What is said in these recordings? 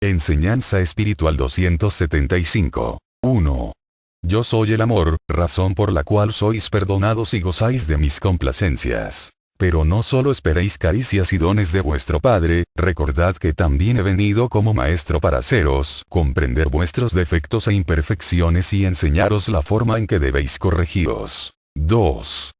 Enseñanza espiritual 275. 1. Yo soy el amor, razón por la cual sois perdonados y gozáis de mis complacencias. Pero no solo esperéis caricias y dones de vuestro Padre, recordad que también he venido como maestro para haceros comprender vuestros defectos e imperfecciones y enseñaros la forma en que debéis corregiros. 2.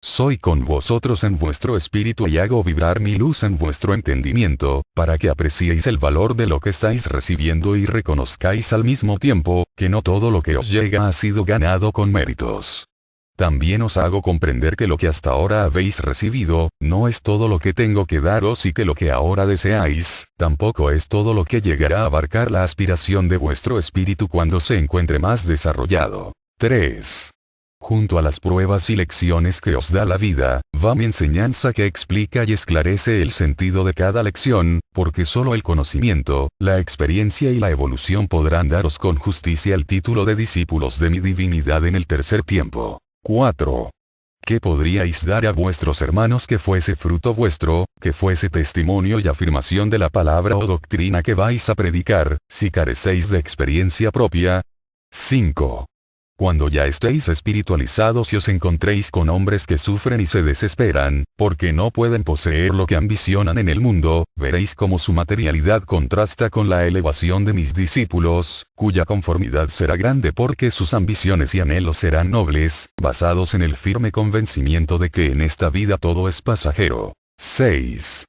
Soy con vosotros en vuestro espíritu y hago vibrar mi luz en vuestro entendimiento, para que apreciéis el valor de lo que estáis recibiendo y reconozcáis al mismo tiempo, que no todo lo que os llega ha sido ganado con méritos. También os hago comprender que lo que hasta ahora habéis recibido, no es todo lo que tengo que daros y que lo que ahora deseáis, tampoco es todo lo que llegará a abarcar la aspiración de vuestro espíritu cuando se encuentre más desarrollado. 3. Junto a las pruebas y lecciones que os da la vida, va mi enseñanza que explica y esclarece el sentido de cada lección, porque solo el conocimiento, la experiencia y la evolución podrán daros con justicia el título de discípulos de mi divinidad en el tercer tiempo. 4. ¿Qué podríais dar a vuestros hermanos que fuese fruto vuestro, que fuese testimonio y afirmación de la palabra o doctrina que vais a predicar, si carecéis de experiencia propia? 5. Cuando ya estéis espiritualizados y os encontréis con hombres que sufren y se desesperan, porque no pueden poseer lo que ambicionan en el mundo, veréis cómo su materialidad contrasta con la elevación de mis discípulos, cuya conformidad será grande porque sus ambiciones y anhelos serán nobles, basados en el firme convencimiento de que en esta vida todo es pasajero. 6.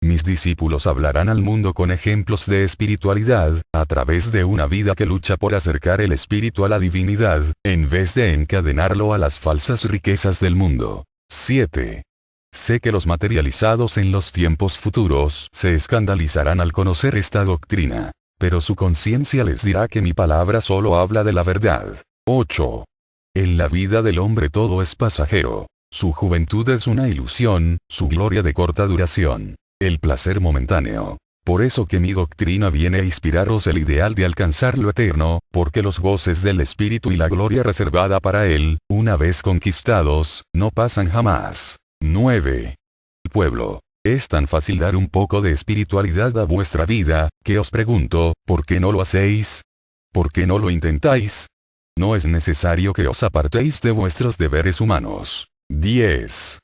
Mis discípulos hablarán al mundo con ejemplos de espiritualidad, a través de una vida que lucha por acercar el espíritu a la divinidad, en vez de encadenarlo a las falsas riquezas del mundo. 7. Sé que los materializados en los tiempos futuros se escandalizarán al conocer esta doctrina. Pero su conciencia les dirá que mi palabra solo habla de la verdad. 8. En la vida del hombre todo es pasajero. Su juventud es una ilusión, su gloria de corta duración. El placer momentáneo. Por eso que mi doctrina viene a inspiraros el ideal de alcanzar lo eterno, porque los goces del espíritu y la gloria reservada para él, una vez conquistados, no pasan jamás. 9. Pueblo. Es tan fácil dar un poco de espiritualidad a vuestra vida, que os pregunto, ¿por qué no lo hacéis? ¿Por qué no lo intentáis? No es necesario que os apartéis de vuestros deberes humanos. 10.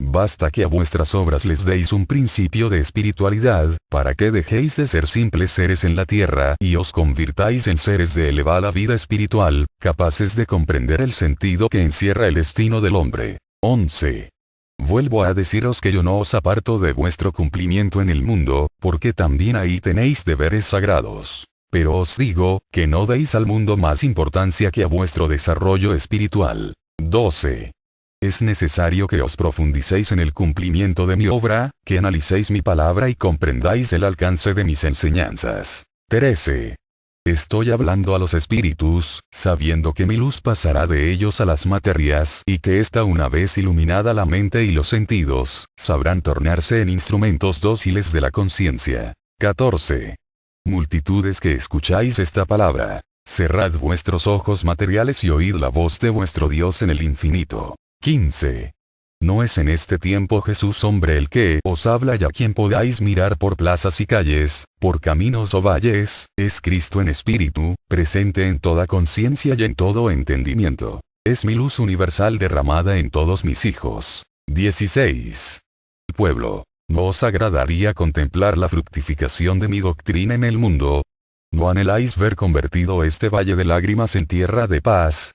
Basta que a vuestras obras les deis un principio de espiritualidad, para que dejéis de ser simples seres en la tierra y os convirtáis en seres de elevada vida espiritual, capaces de comprender el sentido que encierra el destino del hombre. 11. Vuelvo a deciros que yo no os aparto de vuestro cumplimiento en el mundo, porque también ahí tenéis deberes sagrados. Pero os digo, que no deis al mundo más importancia que a vuestro desarrollo espiritual. 12. Es necesario que os profundicéis en el cumplimiento de mi obra, que analicéis mi palabra y comprendáis el alcance de mis enseñanzas. 13. Estoy hablando a los espíritus, sabiendo que mi luz pasará de ellos a las materias y que ésta una vez iluminada la mente y los sentidos, sabrán tornarse en instrumentos dóciles de la conciencia. 14. Multitudes que escucháis esta palabra, cerrad vuestros ojos materiales y oíd la voz de vuestro Dios en el infinito. 15. No es en este tiempo Jesús hombre el que os habla y a quien podáis mirar por plazas y calles, por caminos o valles, es Cristo en espíritu, presente en toda conciencia y en todo entendimiento. Es mi luz universal derramada en todos mis hijos. 16. Pueblo, ¿no os agradaría contemplar la fructificación de mi doctrina en el mundo? ¿No anheláis ver convertido este valle de lágrimas en tierra de paz?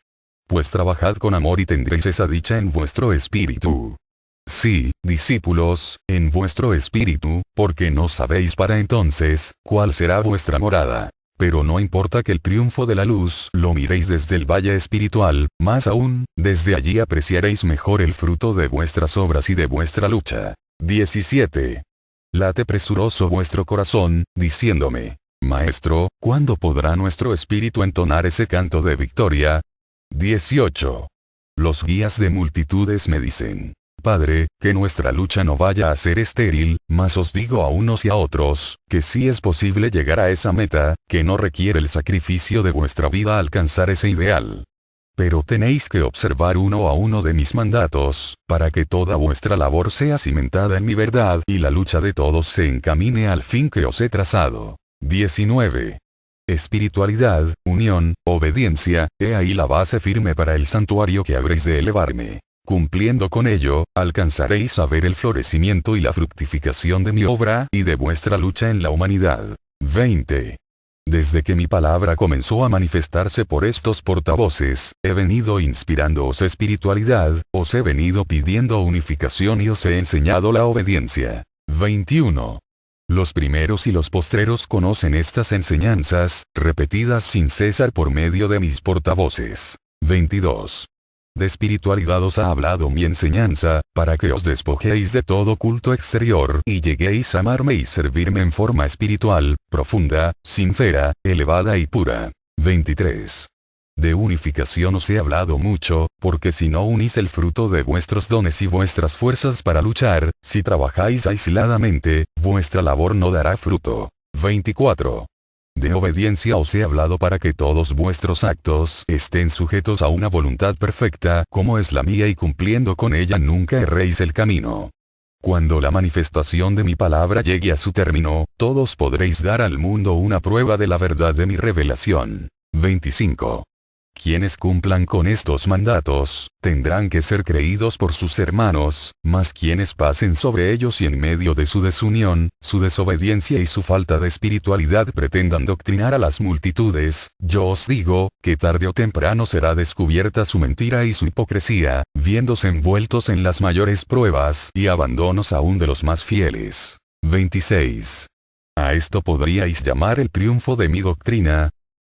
Pues trabajad con amor y tendréis esa dicha en vuestro espíritu. Sí, discípulos, en vuestro espíritu, porque no sabéis para entonces, cuál será vuestra morada. Pero no importa que el triunfo de la luz lo miréis desde el valle espiritual, más aún, desde allí apreciaréis mejor el fruto de vuestras obras y de vuestra lucha. 17. Late presuroso vuestro corazón, diciéndome, Maestro, ¿cuándo podrá nuestro espíritu entonar ese canto de victoria? 18. Los guías de multitudes me dicen, Padre, que nuestra lucha no vaya a ser estéril, mas os digo a unos y a otros, que sí es posible llegar a esa meta, que no requiere el sacrificio de vuestra vida alcanzar ese ideal. Pero tenéis que observar uno a uno de mis mandatos, para que toda vuestra labor sea cimentada en mi verdad y la lucha de todos se encamine al fin que os he trazado. 19. Espiritualidad, unión, obediencia, he ahí la base firme para el santuario que habréis de elevarme. Cumpliendo con ello, alcanzaréis a ver el florecimiento y la fructificación de mi obra y de vuestra lucha en la humanidad. 20. Desde que mi palabra comenzó a manifestarse por estos portavoces, he venido inspirándoos espiritualidad, os he venido pidiendo unificación y os he enseñado la obediencia. 21. Los primeros y los postreros conocen estas enseñanzas, repetidas sin cesar por medio de mis portavoces. 22. De espiritualidad os ha hablado mi enseñanza, para que os despojéis de todo culto exterior y lleguéis a amarme y servirme en forma espiritual, profunda, sincera, elevada y pura. 23. De unificación os he hablado mucho, porque si no unís el fruto de vuestros dones y vuestras fuerzas para luchar, si trabajáis aisladamente, vuestra labor no dará fruto. 24. De obediencia os he hablado para que todos vuestros actos estén sujetos a una voluntad perfecta como es la mía y cumpliendo con ella nunca erréis el camino. Cuando la manifestación de mi palabra llegue a su término, todos podréis dar al mundo una prueba de la verdad de mi revelación. 25. Quienes cumplan con estos mandatos, tendrán que ser creídos por sus hermanos, mas quienes pasen sobre ellos y en medio de su desunión, su desobediencia y su falta de espiritualidad pretendan doctrinar a las multitudes, yo os digo, que tarde o temprano será descubierta su mentira y su hipocresía, viéndose envueltos en las mayores pruebas y abandonos aún de los más fieles. 26. ¿A esto podríais llamar el triunfo de mi doctrina?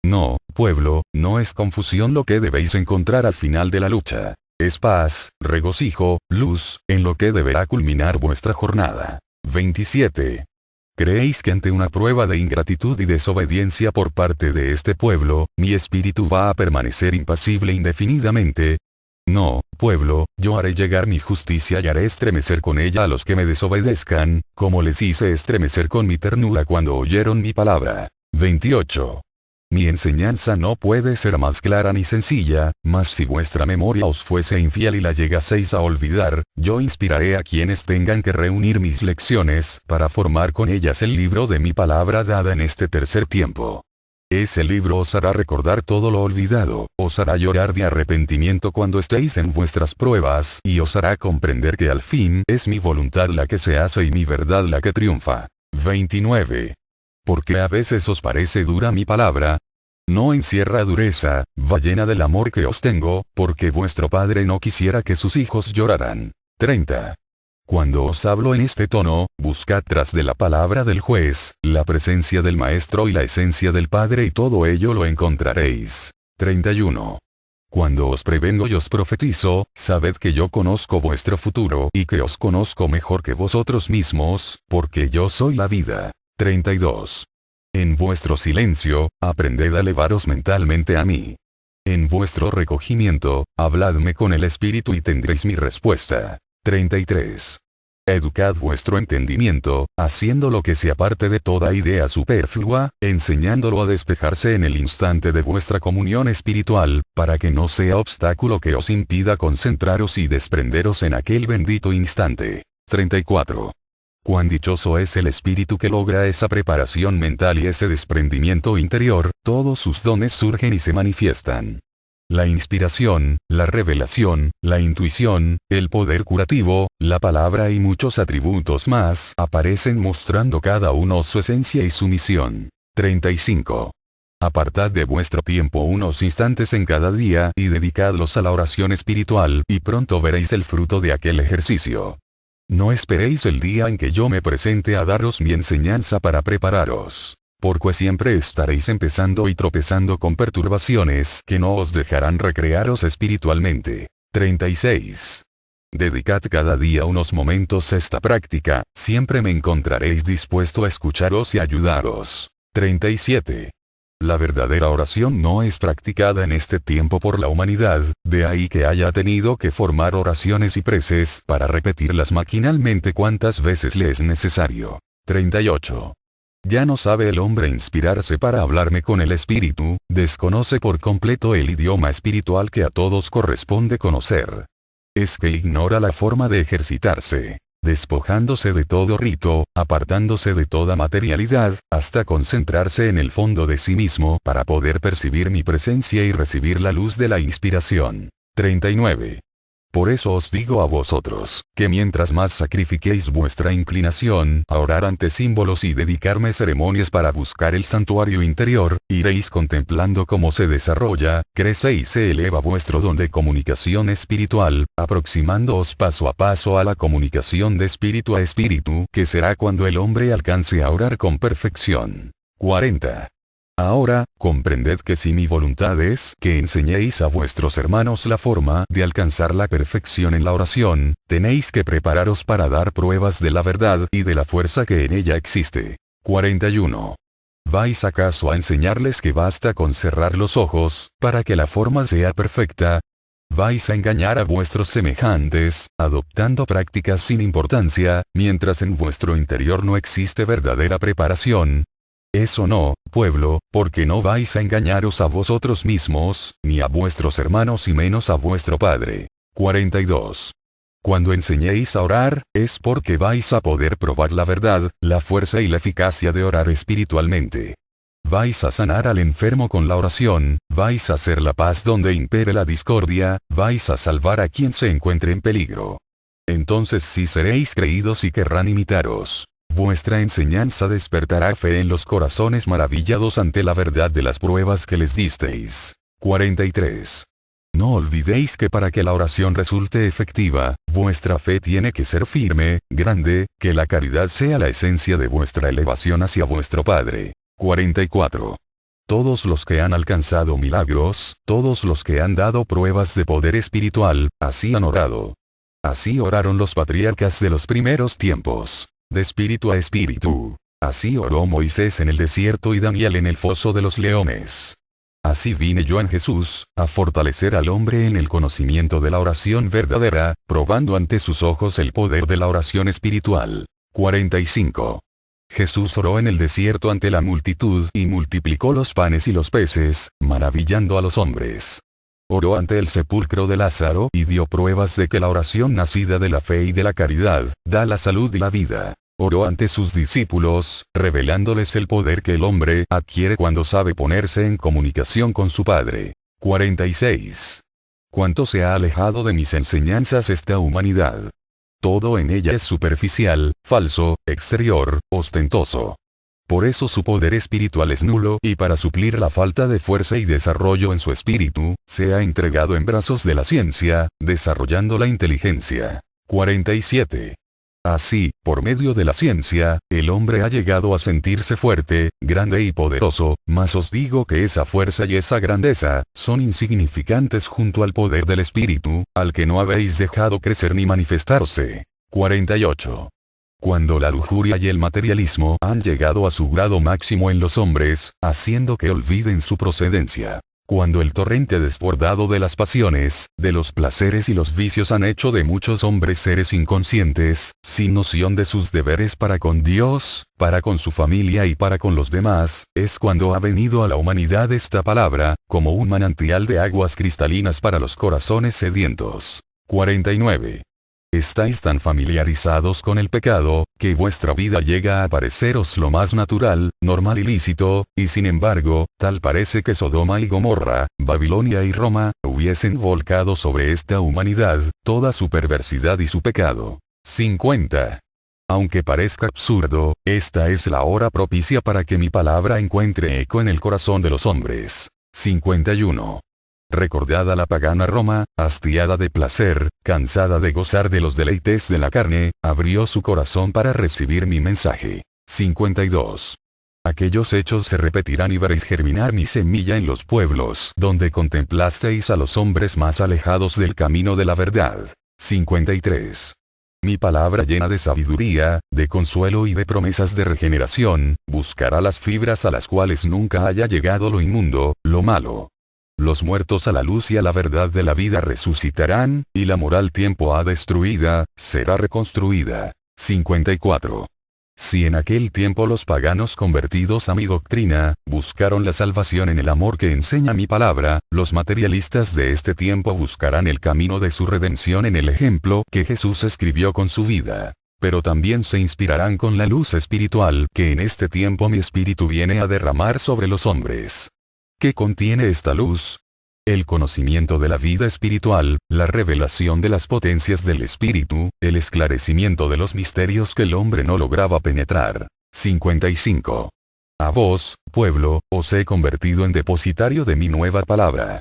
No, pueblo, no es confusión lo que debéis encontrar al final de la lucha. Es paz, regocijo, luz, en lo que deberá culminar vuestra jornada. 27. ¿Creéis que ante una prueba de ingratitud y desobediencia por parte de este pueblo, mi espíritu va a permanecer impasible indefinidamente? No, pueblo, yo haré llegar mi justicia y haré estremecer con ella a los que me desobedezcan, como les hice estremecer con mi ternura cuando oyeron mi palabra. 28. Mi enseñanza no puede ser más clara ni sencilla, mas si vuestra memoria os fuese infiel y la llegaseis a olvidar, yo inspiraré a quienes tengan que reunir mis lecciones para formar con ellas el libro de mi palabra dada en este tercer tiempo. Ese libro os hará recordar todo lo olvidado, os hará llorar de arrepentimiento cuando estéis en vuestras pruebas y os hará comprender que al fin es mi voluntad la que se hace y mi verdad la que triunfa. 29. Porque a veces os parece dura mi palabra. No encierra dureza, va llena del amor que os tengo, porque vuestro Padre no quisiera que sus hijos lloraran. 30. Cuando os hablo en este tono, buscad tras de la palabra del juez, la presencia del Maestro y la esencia del Padre y todo ello lo encontraréis. 31. Cuando os prevengo y os profetizo, sabed que yo conozco vuestro futuro y que os conozco mejor que vosotros mismos, porque yo soy la vida. 32. En vuestro silencio, aprended a elevaros mentalmente a mí. En vuestro recogimiento, habladme con el Espíritu y tendréis mi respuesta. 33. Educad vuestro entendimiento, haciendo lo que se aparte de toda idea superflua, enseñándolo a despejarse en el instante de vuestra comunión espiritual, para que no sea obstáculo que os impida concentraros y desprenderos en aquel bendito instante. 34. Cuán dichoso es el espíritu que logra esa preparación mental y ese desprendimiento interior, todos sus dones surgen y se manifiestan. La inspiración, la revelación, la intuición, el poder curativo, la palabra y muchos atributos más aparecen mostrando cada uno su esencia y su misión. 35. Apartad de vuestro tiempo unos instantes en cada día y dedicadlos a la oración espiritual y pronto veréis el fruto de aquel ejercicio. No esperéis el día en que yo me presente a daros mi enseñanza para prepararos, porque siempre estaréis empezando y tropezando con perturbaciones que no os dejarán recrearos espiritualmente. 36. Dedicad cada día unos momentos a esta práctica, siempre me encontraréis dispuesto a escucharos y ayudaros. 37. La verdadera oración no es practicada en este tiempo por la humanidad, de ahí que haya tenido que formar oraciones y preces para repetirlas maquinalmente cuantas veces le es necesario. 38. Ya no sabe el hombre inspirarse para hablarme con el Espíritu, desconoce por completo el idioma espiritual que a todos corresponde conocer. Es que ignora la forma de ejercitarse. despojándose de todo rito, apartándose de toda materialidad, hasta concentrarse en el fondo de sí mismo para poder percibir mi presencia y recibir la luz de la inspiración. 39. Por eso os digo a vosotros, que mientras más sacrifiquéis vuestra inclinación a orar ante símbolos y dedicarme ceremonias para buscar el santuario interior, iréis contemplando cómo se desarrolla, crece y se eleva vuestro don de comunicación espiritual, aproximándoos paso a paso a la comunicación de espíritu a espíritu, que será cuando el hombre alcance a orar con perfección. 40. Ahora, comprended que si mi voluntad es que enseñéis a vuestros hermanos la forma de alcanzar la perfección en la oración, tenéis que prepararos para dar pruebas de la verdad y de la fuerza que en ella existe. 41. ¿Vais acaso a enseñarles que basta con cerrar los ojos, para que la forma sea perfecta? ¿Vais a engañar a vuestros semejantes, adoptando prácticas sin importancia, mientras en vuestro interior no existe verdadera preparación? Eso no, pueblo, porque no vais a engañaros a vosotros mismos, ni a vuestros hermanos y menos a vuestro Padre. 42. Cuando enseñéis a orar, es porque vais a poder probar la verdad, la fuerza y la eficacia de orar espiritualmente. Vais a sanar al enfermo con la oración, vais a hacer la paz donde impere la discordia, vais a salvar a quien se encuentre en peligro. Entonces sí seréis creídos y querrán imitaros. Vuestra enseñanza despertará fe en los corazones maravillados ante la verdad de las pruebas que les disteis. 43. No olvidéis que para que la oración resulte efectiva, vuestra fe tiene que ser firme, grande, que la caridad sea la esencia de vuestra elevación hacia vuestro Padre. 44. Todos los que han alcanzado milagros, todos los que han dado pruebas de poder espiritual, así han orado. Así oraron los patriarcas de los primeros tiempos. De espíritu a espíritu. Así oró Moisés en el desierto y Daniel en el foso de los leones. Así vine yo en Jesús, a fortalecer al hombre en el conocimiento de la oración verdadera, probando ante sus ojos el poder de la oración espiritual. 45. Jesús oró en el desierto ante la multitud y multiplicó los panes y los peces, maravillando a los hombres. Oró ante el sepulcro de Lázaro y dio pruebas de que la oración nacida de la fe y de la caridad, da la salud y la vida. Oró ante sus discípulos, revelándoles el poder que el hombre adquiere cuando sabe ponerse en comunicación con su Padre. 46. ¿Cuánto se ha alejado de mis enseñanzas esta humanidad? Todo en ella es superficial, falso, exterior, ostentoso. Por eso su poder espiritual es nulo y para suplir la falta de fuerza y desarrollo en su espíritu, se ha entregado en brazos de la ciencia, desarrollando la inteligencia. 47. Así, por medio de la ciencia, el hombre ha llegado a sentirse fuerte, grande y poderoso, mas os digo que esa fuerza y esa grandeza, son insignificantes junto al poder del espíritu, al que no habéis dejado crecer ni manifestarse. 48. Cuando la lujuria y el materialismo han llegado a su grado máximo en los hombres, haciendo que olviden su procedencia. Cuando el torrente desbordado de las pasiones, de los placeres y los vicios han hecho de muchos hombres seres inconscientes, sin noción de sus deberes para con Dios, para con su familia y para con los demás, es cuando ha venido a la humanidad esta palabra, como un manantial de aguas cristalinas para los corazones sedientos. 49. Estáis tan familiarizados con el pecado, que vuestra vida llega a pareceros lo más natural, normal y lícito, y sin embargo, tal parece que Sodoma y Gomorra, Babilonia y Roma, hubiesen volcado sobre esta humanidad, toda su perversidad y su pecado. 50. Aunque parezca absurdo, esta es la hora propicia para que mi palabra encuentre eco en el corazón de los hombres. 51. Recordad a la pagana Roma, hastiada de placer, cansada de gozar de los deleites de la carne, abrió su corazón para recibir mi mensaje. 52. Aquellos hechos se repetirán y veréis germinar mi semilla en los pueblos donde contemplasteis a los hombres más alejados del camino de la verdad. 53. Mi palabra llena de sabiduría, de consuelo y de promesas de regeneración, buscará las fibras a las cuales nunca haya llegado lo inmundo, lo malo. Los muertos a la luz y a la verdad de la vida resucitarán, y la moral tiempo ha destruida, será reconstruida. 54. Si en aquel tiempo los paganos convertidos a mi doctrina, buscaron la salvación en el amor que enseña mi palabra, los materialistas de este tiempo buscarán el camino de su redención en el ejemplo que Jesús escribió con su vida. pero también se inspirarán con la luz espiritual que en este tiempo mi espíritu viene a derramar sobre los hombres. ¿Qué contiene esta luz? El conocimiento de la vida espiritual, la revelación de las potencias del espíritu, el esclarecimiento de los misterios que el hombre no lograba penetrar. 55. A vos, pueblo, os he convertido en depositario de mi nueva palabra.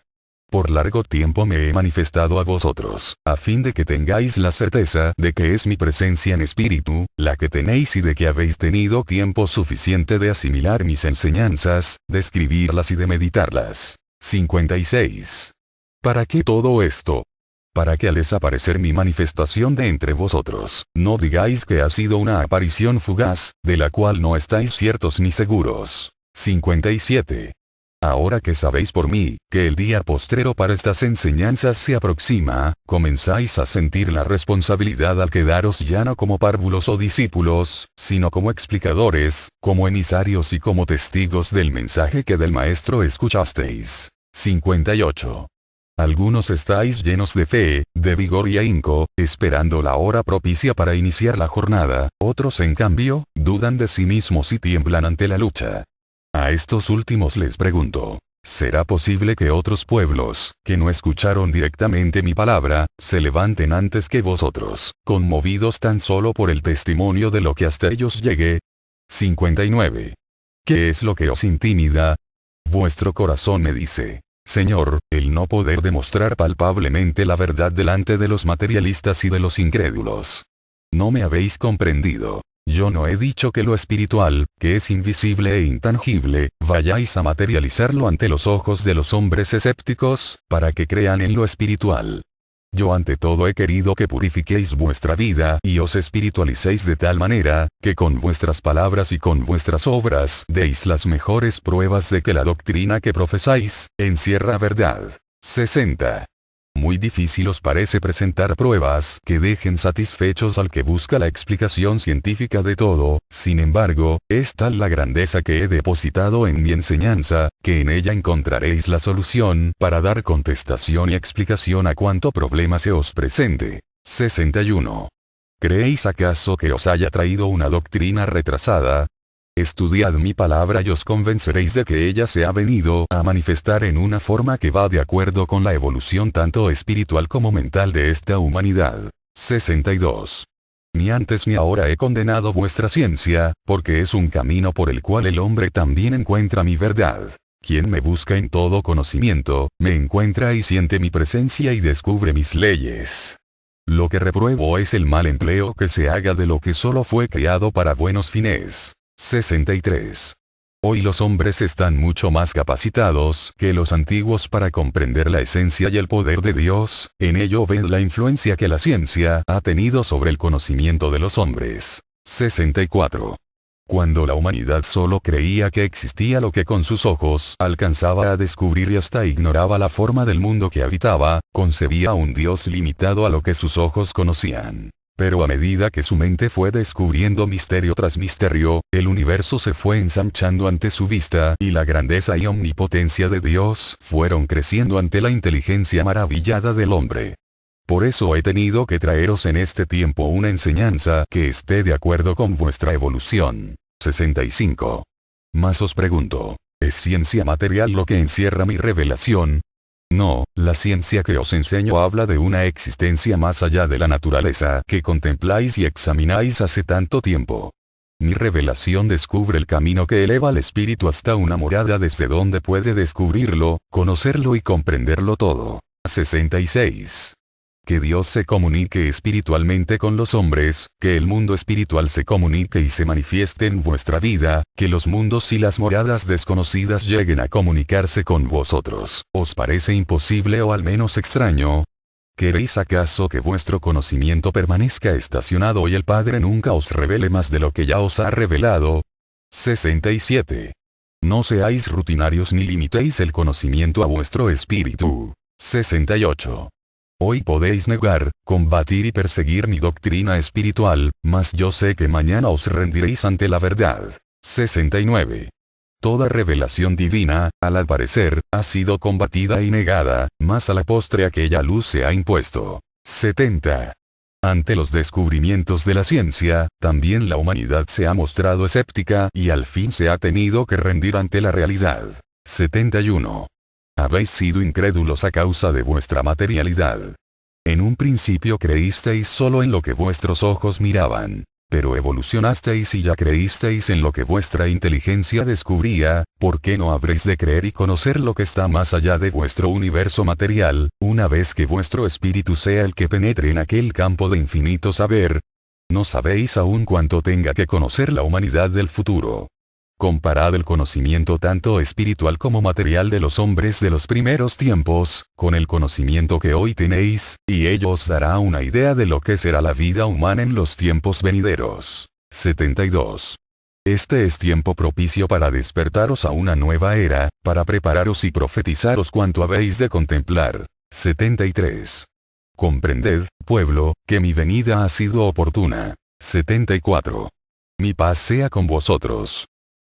Por largo tiempo me he manifestado a vosotros, a fin de que tengáis la certeza de que es mi presencia en espíritu, la que tenéis y de que habéis tenido tiempo suficiente de asimilar mis enseñanzas, de escribirlas y de meditarlas. 56. ¿Para qué todo esto? Para que al desaparecer mi manifestación de entre vosotros, no digáis que ha sido una aparición fugaz, de la cual no estáis ciertos ni seguros. 57. Ahora que sabéis por mí, que el día postrero para estas enseñanzas se aproxima, comenzáis a sentir la responsabilidad al quedaros ya no como párvulos o discípulos, sino como explicadores, como emisarios y como testigos del mensaje que del Maestro escuchasteis. 58. Algunos estáis llenos de fe, de vigor y ahínco, esperando la hora propicia para iniciar la jornada, otros en cambio, dudan de sí mismos y tiemblan ante la lucha. A estos últimos les pregunto, ¿será posible que otros pueblos, que no escucharon directamente mi palabra, se levanten antes que vosotros, conmovidos tan solo por el testimonio de lo que hasta ellos llegue? 59. ¿Qué es lo que os intimida? Vuestro corazón me dice, Señor, el no poder demostrar palpablemente la verdad delante de los materialistas y de los incrédulos. No me habéis comprendido. Yo no he dicho que lo espiritual, que es invisible e intangible, vayáis a materializarlo ante los ojos de los hombres escépticos, para que crean en lo espiritual. Yo ante todo he querido que purifiquéis vuestra vida y os espiritualicéis de tal manera, que con vuestras palabras y con vuestras obras deis las mejores pruebas de que la doctrina que profesáis, encierra verdad. 60. Muy difícil os parece presentar pruebas que dejen satisfechos al que busca la explicación científica de todo, sin embargo, es tal la grandeza que he depositado en mi enseñanza, que en ella encontraréis la solución para dar contestación y explicación a cuanto problema se os presente. 61. ¿Creéis acaso que os haya traído una doctrina retrasada? Estudiad mi palabra y os convenceréis de que ella se ha venido a manifestar en una forma que va de acuerdo con la evolución tanto espiritual como mental de esta humanidad. 62. Ni antes ni ahora he condenado vuestra ciencia, porque es un camino por el cual el hombre también encuentra mi verdad. Quien me busca en todo conocimiento, me encuentra y siente mi presencia y descubre mis leyes. Lo que repruebo es el mal empleo que se haga de lo que solo fue creado para buenos fines. 63. Hoy los hombres están mucho más capacitados que los antiguos para comprender la esencia y el poder de Dios, en ello ven la influencia que la ciencia ha tenido sobre el conocimiento de los hombres. 64. Cuando la humanidad solo creía que existía lo que con sus ojos alcanzaba a descubrir y hasta ignoraba la forma del mundo que habitaba, concebía un Dios limitado a lo que sus ojos conocían. Pero a medida que su mente fue descubriendo misterio tras misterio, el universo se fue ensanchando ante su vista y la grandeza y omnipotencia de Dios fueron creciendo ante la inteligencia maravillada del hombre. Por eso he tenido que traeros en este tiempo una enseñanza que esté de acuerdo con vuestra evolución. 65. Mas os pregunto, ¿es ciencia material lo que encierra mi revelación? No, la ciencia que os enseño habla de una existencia más allá de la naturaleza que contempláis y examináis hace tanto tiempo. Mi revelación descubre el camino que eleva al espíritu hasta una morada desde donde puede descubrirlo, conocerlo y comprenderlo todo. 66. Que Dios se comunique espiritualmente con los hombres, que el mundo espiritual se comunique y se manifieste en vuestra vida, que los mundos y las moradas desconocidas lleguen a comunicarse con vosotros. ¿Os parece imposible o al menos extraño? ¿Queréis acaso que vuestro conocimiento permanezca estacionado y el Padre nunca os revele más de lo que ya os ha revelado? 67. No seáis rutinarios ni limitéis el conocimiento a vuestro espíritu. 68. Hoy podéis negar, combatir y perseguir mi doctrina espiritual, mas yo sé que mañana os rendiréis ante la verdad. 69. Toda revelación divina, al parecer, ha sido combatida y negada, mas a la postre aquella luz se ha impuesto. 70. Ante los descubrimientos de la ciencia, también la humanidad se ha mostrado escéptica y al fin se ha tenido que rendir ante la realidad. 71. Habéis sido incrédulos a causa de vuestra materialidad. En un principio creísteis solo en lo que vuestros ojos miraban. Pero evolucionasteis y ya creísteis en lo que vuestra inteligencia descubría. ¿Por qué no habréis de creer y conocer lo que está más allá de vuestro universo material, una vez que vuestro espíritu sea el que penetre en aquel campo de infinito saber? No sabéis aún cuánto tenga que conocer la humanidad del futuro. Comparad el conocimiento tanto espiritual como material de los hombres de los primeros tiempos, con el conocimiento que hoy tenéis, y ello os dará una idea de lo que será la vida humana en los tiempos venideros. 72. Este es tiempo propicio para despertaros a una nueva era, para prepararos y profetizaros cuanto habéis de contemplar. 73. Comprended, pueblo, que mi venida ha sido oportuna. 74. Mi paz sea con vosotros.